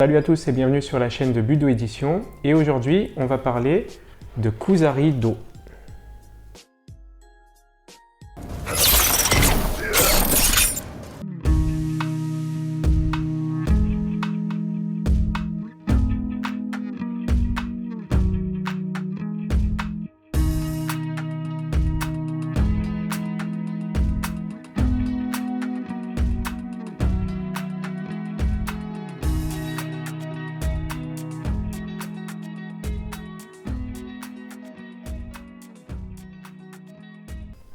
Salut à tous et bienvenue sur la chaîne de Budo Édition. Et aujourd'hui, on va parler de Kusari-Do.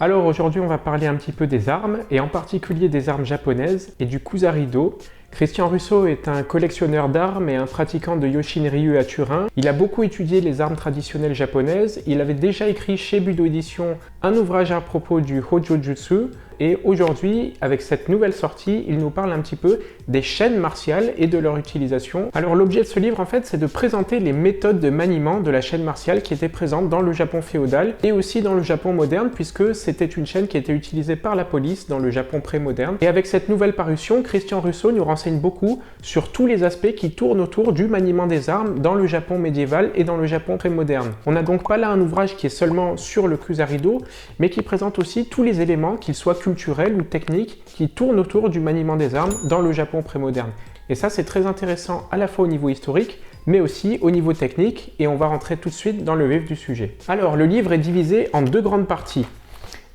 Alors aujourd'hui on va parler un petit peu des armes, et en particulier des armes japonaises et du Kusari-Do. Christian Russo est un collectionneur d'armes et un pratiquant de Yoshin-Ryu à Turin. Il a beaucoup étudié les armes traditionnelles japonaises. Il avait déjà écrit chez Budo Édition un ouvrage à propos du Hojo Jutsu. Et aujourd'hui, avec cette nouvelle sortie, il nous parle un petit peu des chaînes martiales et de leur utilisation. Alors l'objet de ce livre, en fait, c'est de présenter les méthodes de maniement de la chaîne martiale qui étaient présentes dans le Japon féodal et aussi dans le Japon moderne, puisque c'était une chaîne qui était utilisée par la police dans le Japon pré-moderne. Et avec cette nouvelle parution, Christian Russo nous renseigne beaucoup sur tous les aspects qui tournent autour du maniement des armes dans le Japon médiéval et dans le Japon pré-moderne. On n'a donc pas là un ouvrage qui est seulement sur le Kusari-Do, mais qui présente aussi tous les éléments, qu'ils soient culturels ou techniques, qui tournent autour du maniement des armes dans le Japon pré-moderne. Et ça, c'est très intéressant à la fois au niveau historique, mais aussi au niveau technique, et on va rentrer tout de suite dans le vif du sujet. Alors, le livre est divisé en deux grandes parties.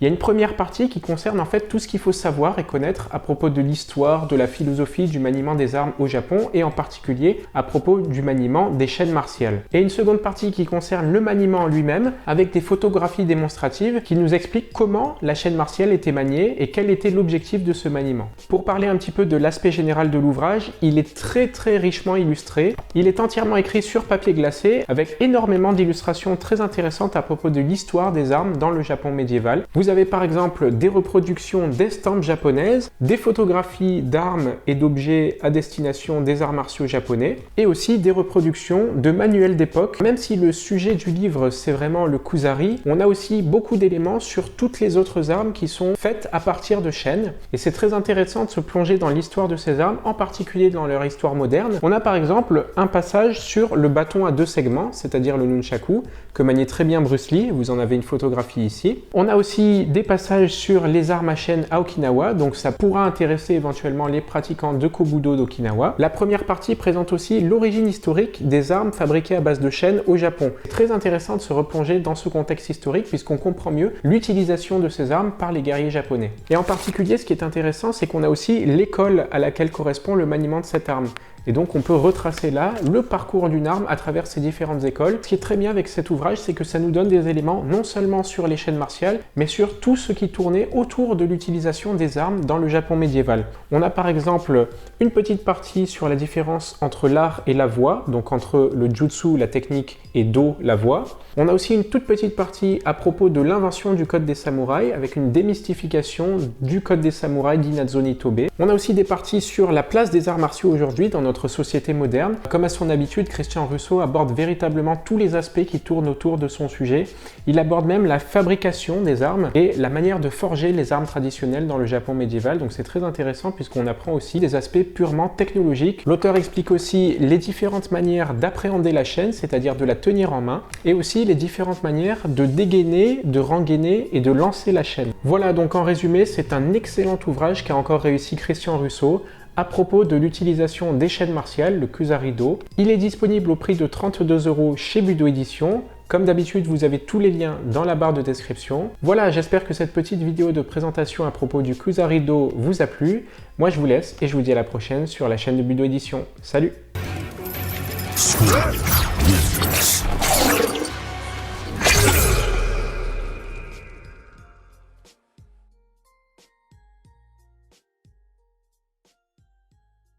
Il y a une première partie qui concerne en fait tout ce qu'il faut savoir et connaître à propos de l'histoire, de la philosophie du maniement des armes au Japon et en particulier à propos du maniement des chaînes martiales. Et une seconde partie qui concerne le maniement en lui-même avec des photographies démonstratives qui nous expliquent comment la chaîne martiale était maniée et quel était l'objectif de ce maniement. Pour parler un petit peu de l'aspect général de l'ouvrage, il est très richement illustré. Il est entièrement écrit sur papier glacé avec énormément d'illustrations très intéressantes à propos de l'histoire des armes dans le Japon médiéval. Vous avez par exemple des reproductions d'estampes japonaises, des photographies d'armes et d'objets à destination des arts martiaux japonais, et aussi des reproductions de manuels d'époque. Même si le sujet du livre c'est vraiment le Kusari, on a aussi beaucoup d'éléments sur toutes les autres armes qui sont faites à partir de chaînes, et c'est très intéressant de se plonger dans l'histoire de ces armes, en particulier dans leur histoire moderne. On a par exemple un passage sur le bâton à deux segments, c'est-à-dire le nunchaku, que maniait très bien Bruce Lee, vous en avez une photographie ici. On a aussi des passages sur les armes à chaîne à Okinawa, donc ça pourra intéresser éventuellement les pratiquants de Kobudo d'Okinawa. La première partie présente aussi l'origine historique des armes fabriquées à base de chaînes au Japon. C'est très intéressant de se replonger dans ce contexte historique puisqu'on comprend mieux l'utilisation de ces armes par les guerriers japonais. Et en particulier, ce qui est intéressant, c'est qu'on a aussi l'école à laquelle correspond le maniement de cette arme. Et donc on peut retracer là le parcours d'une arme à travers ces différentes écoles. Ce qui est très bien avec cet ouvrage, c'est que ça nous donne des éléments non seulement sur les chaînes martiales, mais sur tout ce qui tournait autour de l'utilisation des armes dans le Japon médiéval. On a par exemple une petite partie sur la différence entre l'art et la voix, donc entre le jutsu, la technique, et do, la voix. On a aussi une toute petite partie à propos de l'invention du code des samouraïs, avec une démystification du code des samouraïs d'Inazo Nitobe. On a aussi des parties sur la place des arts martiaux aujourd'hui dans notre société moderne. Comme à son habitude, Christian Russo aborde véritablement tous les aspects qui tournent autour de son sujet. Il aborde même la fabrication des armes et la manière de forger les armes traditionnelles dans le Japon médiéval, donc c'est très intéressant puisqu'on apprend aussi des aspects purement technologiques. L'auteur explique aussi les différentes manières d'appréhender la chaîne, c'est-à-dire de la tenir en main, et aussi les différentes manières de dégainer, de rengainer et de lancer la chaîne. Voilà, donc en résumé, c'est un excellent ouvrage qu'a encore réussi Christian Russo à propos de l'utilisation des chaînes martiales, le Kusari-Do. Il est disponible au prix de 32 € chez Budo Édition. Comme d'habitude, vous avez tous les liens dans la barre de description. Voilà, j'espère que cette petite vidéo de présentation à propos du Kusari-Do vous a plu. Moi, je vous laisse et je vous dis à la prochaine sur la chaîne de Budo Édition. Salut!